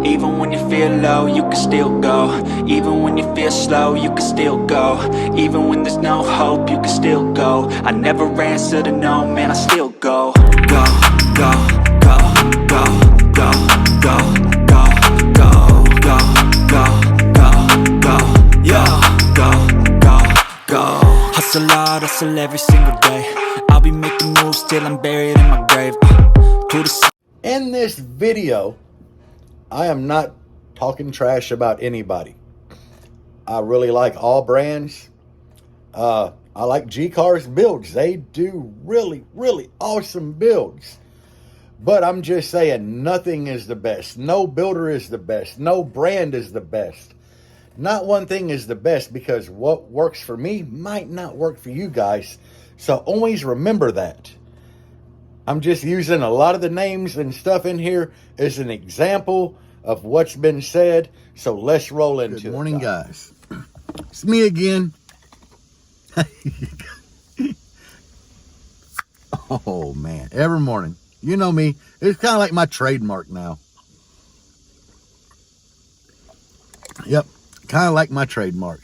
Even when you feel low, you can still go. Even when you feel slow, you can still go. Even when there's no hope, you can still go. I never answer to no, man, I still go. Go, go, go, go, go, go, go, go, go, go, go, go, yo, go, go, go. Hustle hard, hustle every single day. I'll be making moves till I'm buried in my grave. In this video, I am not talking trash about anybody. I really like all brands. I like G-Car's builds. They do really, really awesome builds. But I'm just saying, nothing is the best. No builder is the best. No brand is the best. Not one thing is the best, because what works for me might not work for you guys. So always remember that. I'm just using a lot of the names and stuff in here as an example of what's been said. So let's roll into it. Good morning, guys. It's me again. Oh, man. Every morning. You know me. It's kind of like my trademark now. Yep. Kind of like my trademark.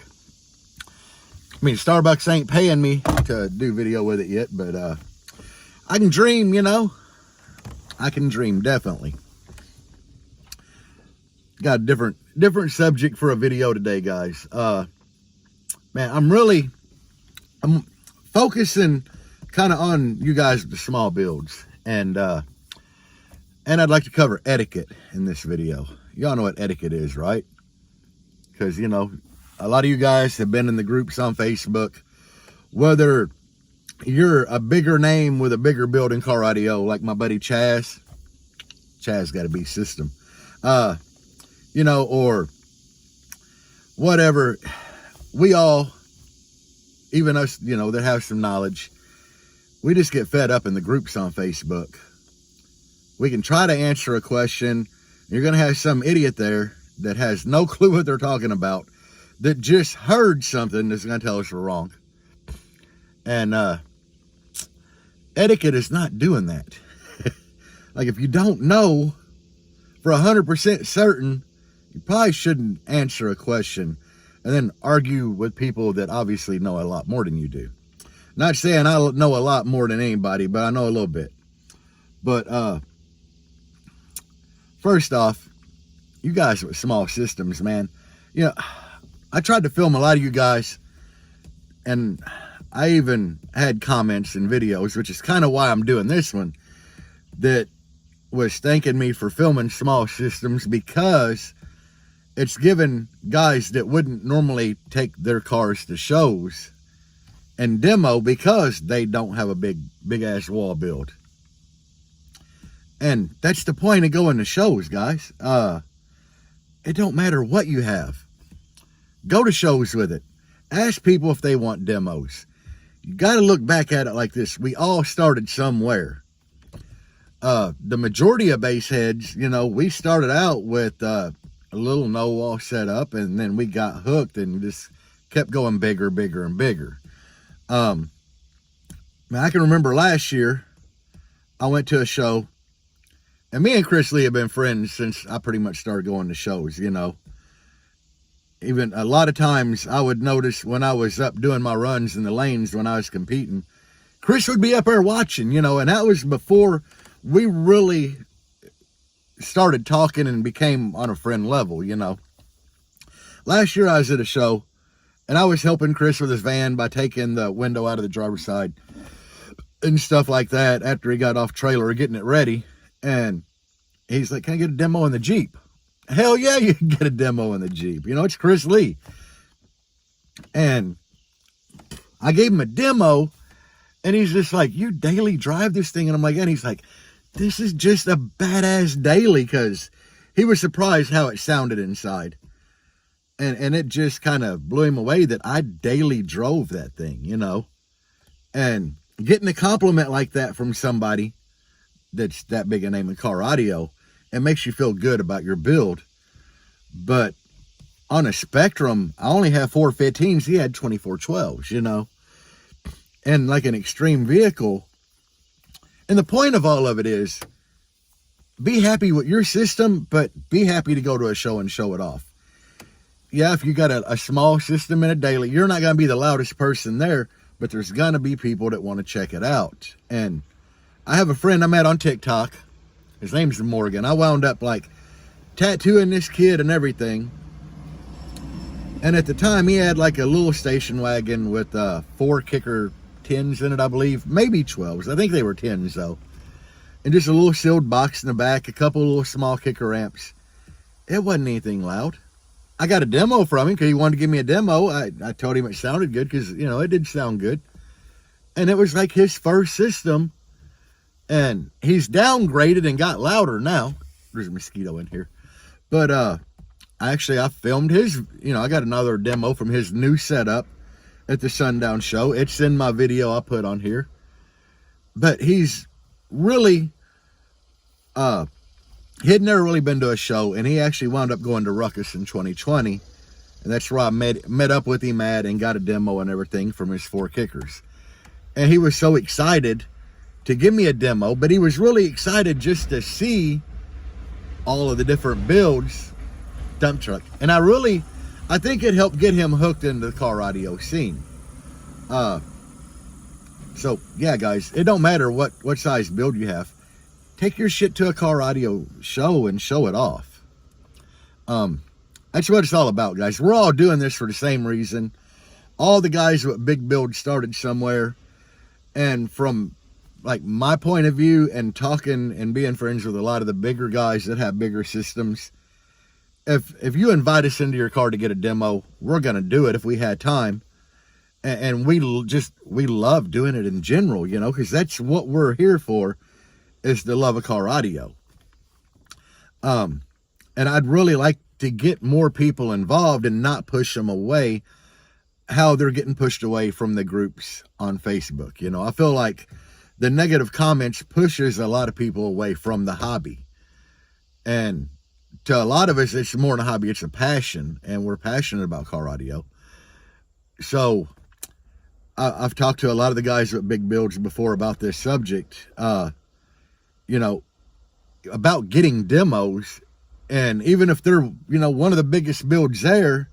I mean, Starbucks ain't paying me to do video with it yet, but I can dream, you know. I can dream, definitely. Got a different subject for a video today, guys. Man, I'm focusing kind of on you guys with the small builds, and I'd like to cover etiquette in this video. Y'all know what etiquette is, right? Because, you know, a lot of you guys have been in the groups on Facebook, whether you're a bigger name with a bigger build in car audio, like my buddy Chaz. Chaz got a B system. You know, or whatever. We all, even us, you know, that have some knowledge, we just get fed up in the groups on Facebook. We can try to answer a question. You're going to have some idiot there that has no clue what they're talking about, that just heard something that's going to tell us we're wrong. And etiquette is not doing that. Like, if you don't know for 100% certain, you probably shouldn't answer a question and then argue with people that obviously know a lot more than you do. Not saying I know a lot more than anybody, but I know a little bit. But first off, you guys with small systems, man. You know, I tried to film a lot of you guys, and I even had comments and videos, which is kind of why I'm doing this one, that was thanking me for filming small systems, because it's given guys that wouldn't normally take their cars to shows and demo, because they don't have a big ass wall build. And that's the point of going to shows, guys. It don't matter what you have. Go to shows with it. Ask people if they want demos. You got to look back at it like this. We all started somewhere. The majority of bass heads, you know, we started out with a little no wall setup, and then we got hooked and just kept going bigger, bigger, and bigger. Man, I can remember last year, I went to a show, and me and Chris Lee have been friends since I pretty much started going to shows, you know. Even a lot of times I would notice when I was up doing my runs in the lanes when I was competing, Chris would be up there watching, you know, and that was before we really started talking and became on a friend level, you know. Last year I was at a show, and I was helping Chris with his van by taking the window out of the driver's side and stuff like that after he got off trailer, getting it ready. And he's like, "Can I get a demo in the Jeep?" Hell yeah, you can get a demo in the Jeep. You know, it's Chris Lee. And I gave him a demo, and he's just like, "You daily drive this thing?" And I'm like, and he's like, "This is just a badass daily," because he was surprised how it sounded inside. And it just kind of blew him away that I daily drove that thing, you know. And getting a compliment like that from somebody that's that big a name in car audio, it makes you feel good about your build. But on a Spectrum, I only have 415s. He had 2412s, you know. And like an extreme vehicle. And the point of all of it is, be happy with your system, but be happy to go to a show and show it off. Yeah, if you got a small system in a daily, you're not going to be the loudest person there, but there's going to be people that want to check it out. And I have a friend I met on TikTok. His name's Morgan. I wound up like tattooing this kid and everything. And at the time, he had like a little station wagon with 4 kicker 10s in it, I believe. Maybe 12s. I think they were 10s, though. And just a little sealed box in the back, a couple little small kicker amps. It wasn't anything loud. I got a demo from him because he wanted to give me a demo. I told him it sounded good because, you know, it did sound good. And it was like his first system. And he's downgraded and got louder now. There's a mosquito in here. But I filmed his, you know, I got another demo from his new setup at the Sundown Show. It's in my video I put on here. But he's really, he had never really been to a show, and he actually wound up going to Ruckus in 2020. And that's where I met up with him at and got a demo and everything from his 4 kickers. And he was so excited to give me a demo, but he was really excited just to see all of the different builds, dump truck. And I think it helped get him hooked into the car audio scene. So yeah, guys, it don't matter what size build you have. Take your shit to a car audio show and show it off. That's what it's all about, guys. We're all doing this for the same reason. All the guys with big builds started somewhere. And from like my point of view and talking and being friends with a lot of the bigger guys that have bigger systems, if you invite us into your car to get a demo, we're going to do it if we had time. And we love doing it in general, you know, because that's what we're here for, is to love a car audio. And I'd really like to get more people involved and not push them away how they're getting pushed away from the groups on Facebook. You know, I feel like the negative comments pushes a lot of people away from the hobby. And to a lot of us, it's more than a hobby, it's a passion, and we're passionate about car audio. So I've talked to a lot of the guys with big builds before about this subject, you know, about getting demos. And even if they're, you know, one of the biggest builds there,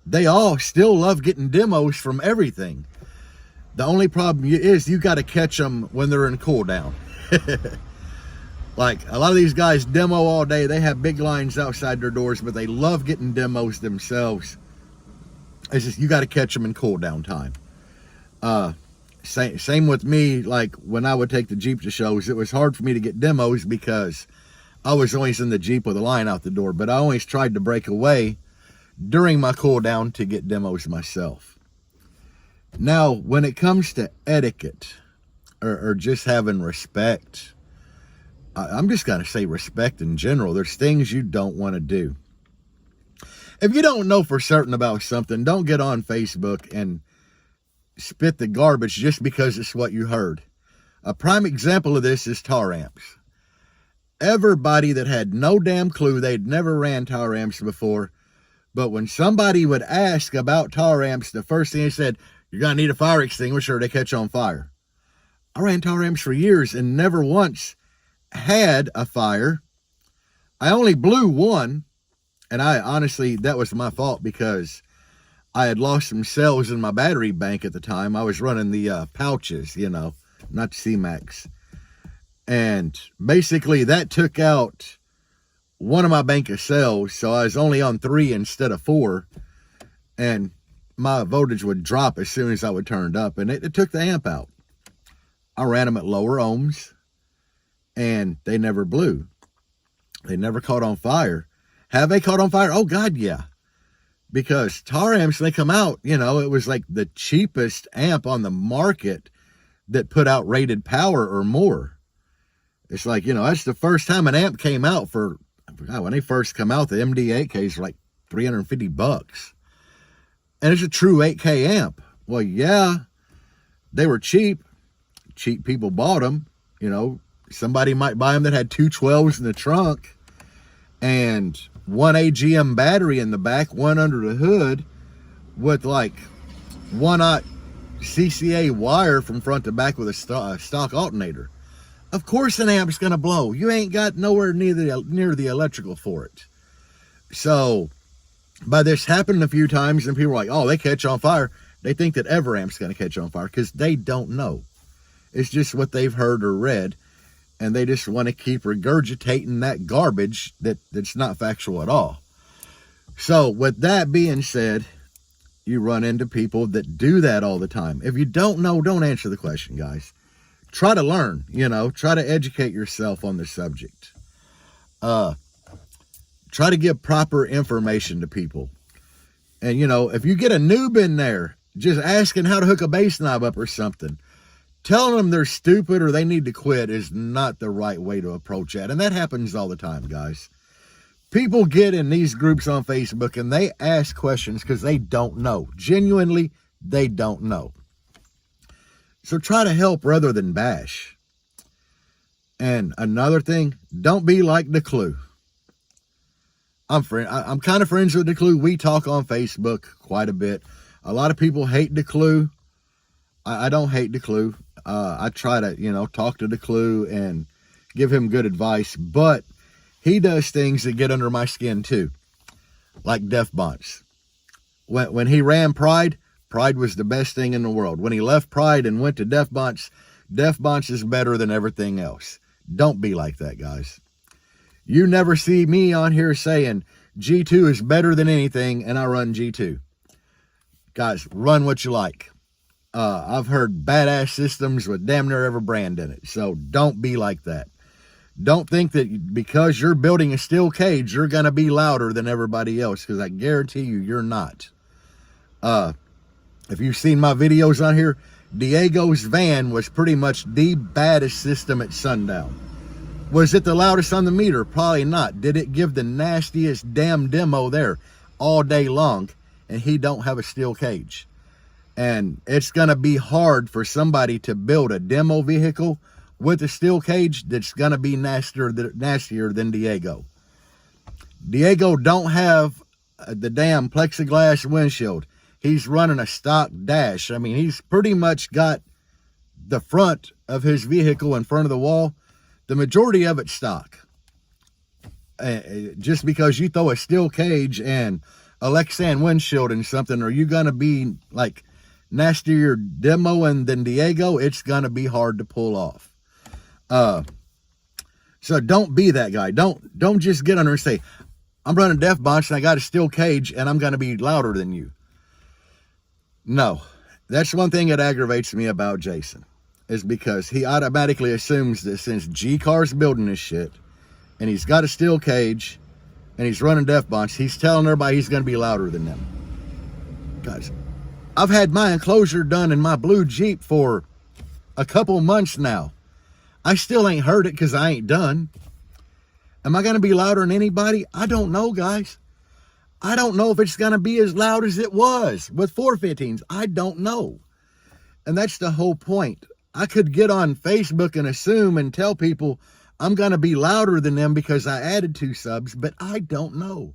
they all still love getting demos from everything. The only problem is you got to catch them when they're in cool down. Like a lot of these guys demo all day. They have big lines outside their doors, but they love getting demos themselves. It's just, you got to catch them in cool down time. Same with me. Like when I would take the Jeep to shows, it was hard for me to get demos because I was always in the Jeep with a line out the door, but I always tried to break away during my cool down to get demos myself. Now, when it comes to etiquette or just having respect, I'm just going to say respect in general. There's things you don't want to do. If you don't know for certain about something, don't get on Facebook and spit the garbage just because it's what you heard. A prime example of this is tar amps. Everybody that had no damn clue, they'd never ran tar amps before, but when somebody would ask about tar amps, the first thing they said, you're going to need a fire extinguisher or they catch on fire. I ran tar amps for years and never once had a fire. I only blew one, and I honestly, that was my fault because I had lost some cells in my battery bank at the time. I was running the pouches, you know, not the C-Max. And basically that took out one of my bank of cells, so I was only on 3 instead of 4, and my voltage would drop as soon as I would turn it up, and it took the amp out. I ran them at lower ohms, and they never blew. They never caught on fire. Have they caught on fire? Oh, God, yeah. Because tar amps, they come out, you know, it was like the cheapest amp on the market that put out rated power or more. It's like, you know, that's the first time an amp came out for, I forgot, when they first come out, the MD8Ks were like $350. And it's a true 8K amp. Well, yeah, they were cheap. Cheap people bought them. You know, somebody might buy them that had 2 12s in the trunk and one AGM battery in the back, one under the hood with like 1/0 CCA wire from front to back with a stock alternator. Of course an amp's going to blow. You ain't got nowhere near the electrical for it. So, by this happening a few times, and people are like, oh, they catch on fire. They think that every amp's going to catch on fire because they don't know. It's just what they've heard or read, and they just want to keep regurgitating that garbage that's not factual at all. So, with that being said, you run into people that do that all the time. If you don't know, don't answer the question, guys. Try to learn, try to educate yourself on the subject. Try to give proper information to people. And, if you get a noob in there, just asking how to hook a bass knob up or something, telling them they're stupid or they need to quit is not the right way to approach that. And that happens all the time, guys. People get in these groups on Facebook and they ask questions because they don't know. Genuinely, they don't know. So try to help rather than bash. And another thing, don't be like the Clue. I'm kind of friends with the Clue. We talk on Facebook quite a bit. A lot of people hate the Clue. I don't hate the Clue. I try to, talk to the Clue and give him good advice. But he does things that get under my skin too. Like Def Bonds. When he ran Pride was the best thing in the world. When he left Pride and went to Def Bonds is better than everything else. Don't be like that, guys. You never see me on here saying G2 is better than anything and I run G2. Guys, run what you like. I've heard badass systems with damn near every brand in it. So don't be like that. Don't think that because you're building a steel cage, you're going to be louder than everybody else, because I guarantee you're not. If you've seen my videos on here, Diego's van was pretty much the baddest system at sundown. Was it the loudest on the meter? Probably not. Did it give the nastiest damn demo there all day long? And he don't have a steel cage. And it's going to be hard for somebody to build a demo vehicle with a steel cage that's going to be nastier than Diego. Diego don't have the damn plexiglass windshield. He's running a stock dash. I mean, he's pretty much got the front of his vehicle in front of the wall. The majority of it's stock. Just because you throw a steel cage and a Lexan windshield and something, are you going to be like nastier demoing than Diego? It's going to be hard to pull off. So don't be that guy. Don't just get on there and say, I'm running Def Bonds and I got a steel cage and I'm going to be louder than you. No, that's one thing that aggravates me about Jason, is because he automatically assumes that since G-Car's building this shit and he's got a steel cage and he's running Def Bonds, he's telling everybody he's going to be louder than them. Guys, I've had my enclosure done in my blue Jeep for a couple months now. I still ain't heard it because I ain't done. Am I going to be louder than anybody? I don't know, guys. I don't know if it's going to be as loud as it was with 415s. I don't know. And that's the whole point. I could get on Facebook and assume and tell people I'm going to be louder than them because I added 2 subs, but I don't know.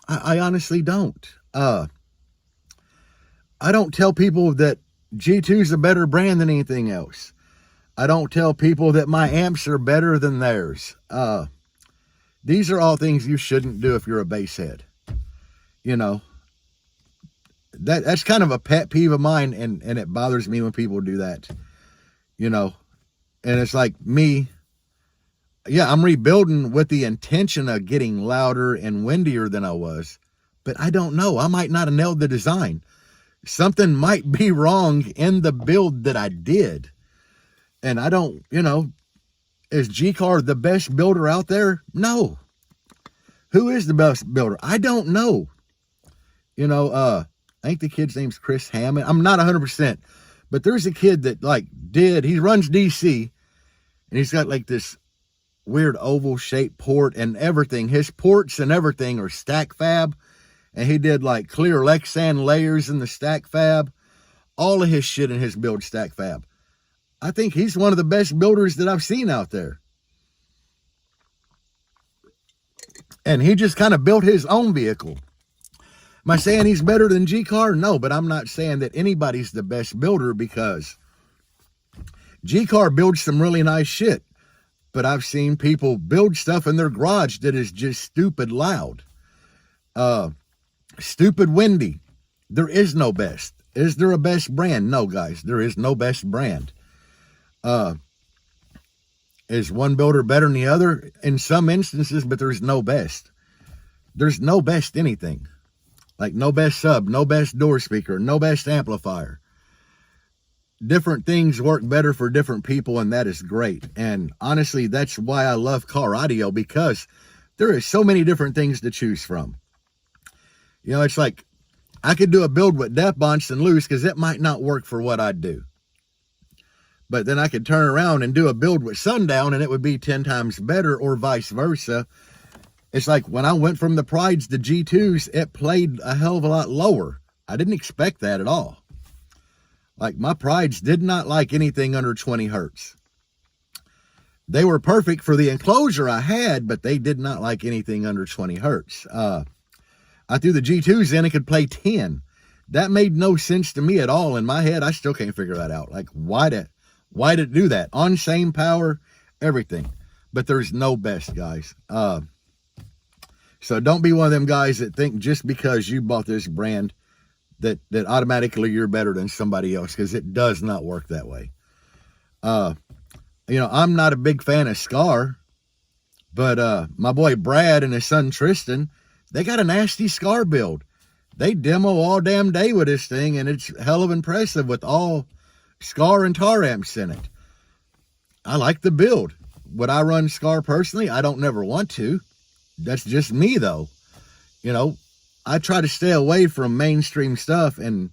I honestly don't. I don't tell people that G2 is a better brand than anything else. I don't tell people that my amps are better than theirs. These are all things you shouldn't do if you're a bass head. That's kind of a pet peeve of mine, and it bothers me when people do that. And it's like me, I'm rebuilding with the intention of getting louder and windier than I was, but I don't know. I might not have nailed the design. Something might be wrong in the build that I did. And I don't, is G-Car the best builder out there? No. Who is the best builder? I don't know. I think the kid's name's Chris Hammond. I'm not 100%, but there's a kid that he runs DC, and he's got like this weird oval shaped port and everything. His ports and everything are stack fab, and he did like clear Lexan layers in the stack fab. All of his shit in his build stack fab. I think he's one of the best builders that I've seen out there. And he just kind of built his own vehicle. Am I saying he's better than G-Car? No, but I'm not saying that anybody's the best builder, because G-Car builds some really nice shit, but I've seen people build stuff in their garage that is just stupid loud. Stupid windy. There is no best. Is there a best brand? No, guys, there is no best brand. Is one builder better than the other? In some instances, but there's no best. There's no best anything. Like no best sub, no best door speaker, no best amplifier. Different things work better for different people, and that is great. And honestly, that's why I love car audio, because there is so many different things to choose from. You know, it's like I could do a build with Debunking and loose because it might not work for what I do. But then I could turn around and do a build with Sundown and it would be 10 times better, or vice versa. It's like when I went from the Prides to G2s, it played a hell of a lot lower. I didn't expect that at all. Like my Prides did not like anything under 20 hertz. They were perfect for the enclosure I had, but they did not like anything under 20 hertz. I threw the G2s in, it could play 10. That made no sense to me at all. In my head, I still can't figure that out. Like, why did it do that? On same power, everything. But there's no best, guys. So don't be one of them guys that think just because you bought this brand that automatically you're better than somebody else, because it does not work that way. You know, I'm not a big fan of Scar, but my boy Brad and his son Tristan, they got a nasty Scar build. They demo all damn day with this thing, and it's hell of impressive with all Scar and tar amps in it. I like the build. Would I run Scar personally? I don't never want to. That's just me, though. You know, I try to stay away from mainstream stuff, and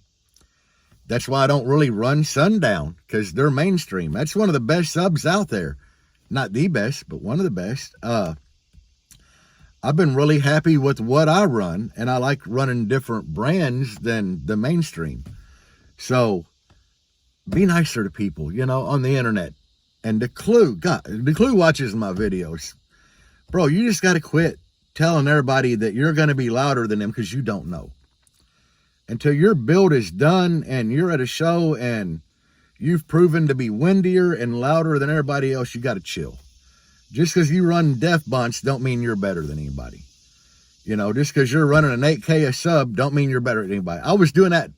that's why I don't really run Sundown, because they're mainstream. That's one of the best subs out there. Not the best, but one of the best. I've been really happy with what I run, and I like running different brands than the mainstream. So be nicer to people, you know, on the internet. And the Clue watches my videos. Bro, you just got to quit telling everybody that you're going to be louder than them, because you don't know. Until your build is done and you're at a show and you've proven to be windier and louder than everybody else, you got to chill. Just because you run Debunking don't mean you're better than anybody. You know, just because you're running an 8K a sub don't mean you're better than anybody. I was doing that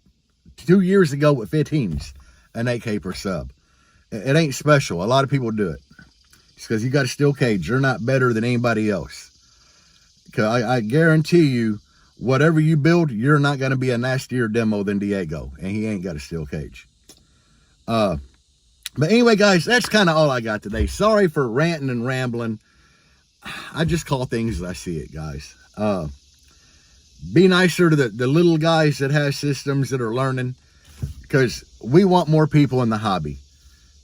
2 years ago with 15s, an 8K per sub. It ain't special. A lot of people do it. It's because you got a steel cage. You're not better than anybody else. Because I guarantee you, whatever you build, you're not going to be a nastier demo than Diego. And he ain't got a steel cage. But anyway, guys, that's kind of all I got today. Sorry for ranting and rambling. I just call things as I see it, guys. Be nicer to the little guys that have systems that are learning, because we want more people in the hobby.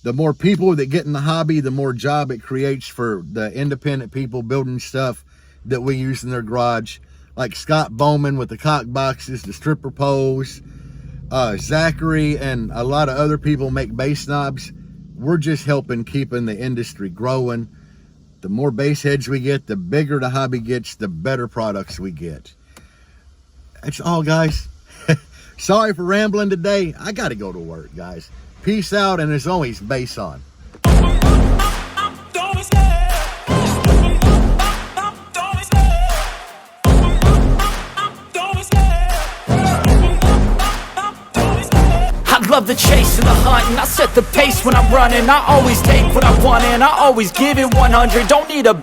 The more people that get in the hobby, the more job it creates for the independent people building stuff that we use in their garage. Like Scott Bowman with the cock boxes, the stripper poles, Zachary and a lot of other people make bass knobs. We're just helping keeping the industry growing. The more bass heads we get, the bigger the hobby gets, the better products we get. That's all, guys. Sorry for rambling today. I got to go to work, guys. Peace out, and as always, bass on. I love the chase and the hunt, and I set the pace when I'm running. I always take what I want and I always give it 100. Don't need a